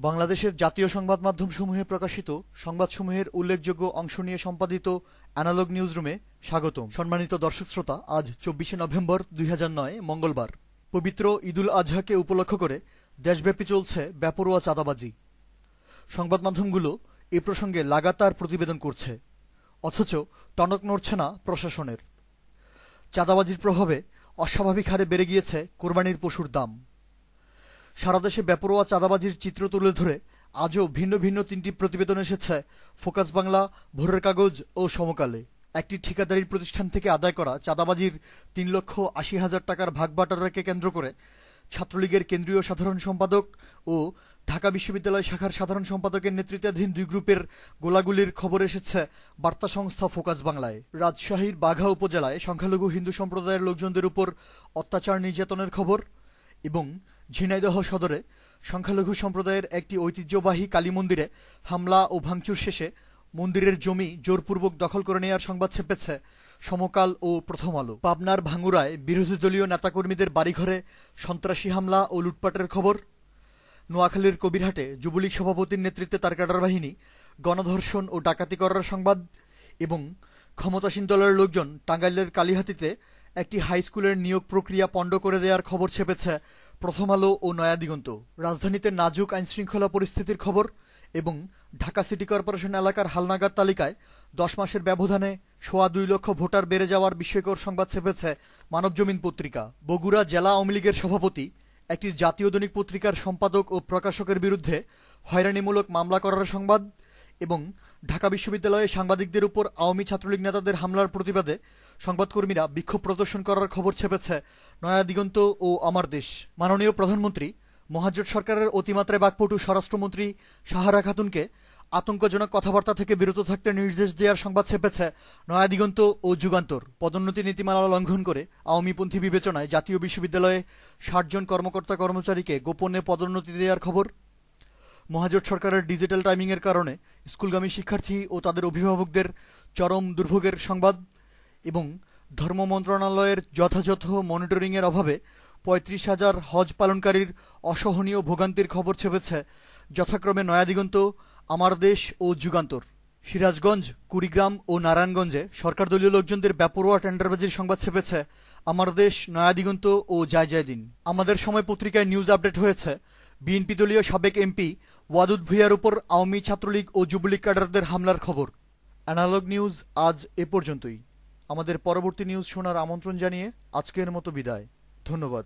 বাংলাদেশের জাতীয় সংবাদ মাধ্যমসমূহে প্রকাশিত সংবাদসমূহের উল্লেখযোগ্য অংশ নিয়ে সম্পাদিত অ্যানালগ নিউজরুমে স্বাগতম। সম্মানিত দর্শক শ্রোতা, আজ 24 নভেম্বর 2009 মঙ্গলবার। পবিত্র ঈদুল আজহাকে উপলক্ষ করে দেশব্যাপী চলছে বেপরোয়া চাঁদাবাজি। সংবাদ মাধ্যমগুলো এ প্রসঙ্গে লাগাতার প্রতিবেদন করছে, অথচ টনক নড়ছে না প্রশাসনের। চাঁদাবাজির প্রভাবে অস্বাভাবিক হারে বেড়ে গিয়েছে কোরবানির পশুর দাম। সারা দেশে বেপরোয়া চাঁদাবাজির চিত্র তুলে ধরে আজও ভিন্ন ভিন্ন 3টি প্রতিবেদন এসেছে ফোকাস বাংলা, ভোরের কাগজ ও সমকালে। একটি ঠিকাদারি প্রতিষ্ঠান থেকে আদায় করা চাঁদাবাজির 3,80,000 টাকার ভাগবাটোয়ারাকে কেন্দ্র করে ছাত্রলীগের কেন্দ্রীয় সাধারণ সম্পাদক ও ঢাকা বিশ্ববিদ্যালয় শাখার সাধারণ সম্পাদকের নেতৃত্বাধীন 2 গ্রুপের গোলাগুলির খবর এসেছে বার্তা সংস্থা ফোকাস বাংলায়। রাজশাহীর বাঘা উপজেলায় সংখ্যালঘু হিন্দু সম্প্রদায়ের লোকজনদের উপর অত্যাচার নির্যাতনের খবর এবং ঝিনাইদহ সদরে সংখ্যালঘু সম্প্রদায়ের একটি ঐতিহ্যবাহী কালী মন্দিরে হামলা ও ভাঙচুর শেষে মন্দিরের জমি জোরপূর্বক দখল করে নেওয়ার সংবাদ ছেপেছে সমকাল ও প্রথম আলো। পাবনার ভাঙ্গুড়ায় বিরোধী দলীয় নেতাকর্মীদের বাড়িঘরে সন্ত্রাসী হামলা ও লুটপাটের খবর। নোয়াখালীর কবিরহাটে যুবলীগ সভাপতির নেতৃত্বে তার ক্যাডার বাহিনী গণধর্ষণ ও ডাকাতি করার সংবাদ এবং ক্ষমতাসীন দলের লোকজন টাঙ্গাইলের কালিহাতীতে একটি হাই স্কুলের নিয়োগ প্রক্রিয়া পণ্ড করে দেওয়ার খবর ছেপেছে প্রথম আলো ও নয়া দিগন্ত। রাজধানীতে নাজুক আইনশৃঙ্খলা পরিস্থিতির খবর এবং ঢাকা সিটি কর্পোরেশন এলাকার হালনাগাদ তালিকায় 10 মাসের ব্যবধানে 2.25 লক্ষ ভোটার বেড়ে যাওয়ার বিস্ময়কর সংবাদ ছেপেছে মানবজমিন পত্রিকা। বগুড়া জেলা আওয়ামী লীগের সভাপতি একটি জাতীয় দৈনিক পত্রিকার সম্পাদক ও প্রকাশকের বিরুদ্ধে হয়রানিমূলক মামলা করার সংবাদ এবং ঢাকা বিশ্ববিদ্যালয়ে সাংবাদিকদের উপর আওয়ামী ছাত্রলীগ নেতাদের হামলার প্রতিবাদে সংবাদকর্মীরা বিক্ষোভ প্রদর্শন করার খবর ছেপেছে নয়া দিগন্ত ও আমার দেশ। মাননীয় প্রধানমন্ত্রী মহাজোট সরকারের অতিমাত্রায় বাকপটু স্বরাষ্ট্রমন্ত্রী সাহারা খাতুনকে আতঙ্কজনক কথাবার্তা থেকে বিরত থাকতে নির্দেশ দেওয়ার সংবাদ ছেপেছে নয়া দিগন্ত ও যুগান্তর। পদোন্নতি নীতিমালা লঙ্ঘন করে আওয়ামীপন্থী বিবেচনায় জাতীয় বিশ্ববিদ্যালয়ে 60 জন কর্মকর্তা কর্মচারীকে গোপনে পদোন্নতি দেওয়ার খবর। মহাজোট সরকারের ডিজিটাল টাইমিংয়ের কারণে স্কুলগামী শিক্ষার্থী ও তাদের অভিভাবকদের চরম দুর্ভোগের সংবাদ এবং ধর্ম মন্ত্রণালয়ের যথাযথ মনিটরিংয়ের অভাবে 35,000 হজ পালনকারীর অসহনীয় ভোগান্তির খবর ছেপেছে যথাক্রমে নয়া দিগন্ত, আমার দেশ ও যুগান্তর। সিরাজগঞ্জ, কুড়িগ্রাম ও নারায়ণগঞ্জে সরকার দলীয় লোকজনদের বেপরোয়া টেন্ডারবাজির সংবাদ ছেপেছে আমার দেশ, নয়া দিগন্ত ও জায়দিন। আমাদের সময় পত্রিকায় নিউজ আপডেট হয়েছে বিএনপি দলীয় সাবেক এমপি ওয়াদুদ ভূঁইয়ার উপর আওয়ামী ছাত্রলীগ ও যুবলীগ ক্যাডারদের হামলার খবর। অ্যানালগ নিউজ আজ এ পর্যন্তই। আমাদের পরবর্তী নিউজ শোনার আমন্ত্রণ জানিয়ে আজকের মতো বিদায়। ধন্যবাদ।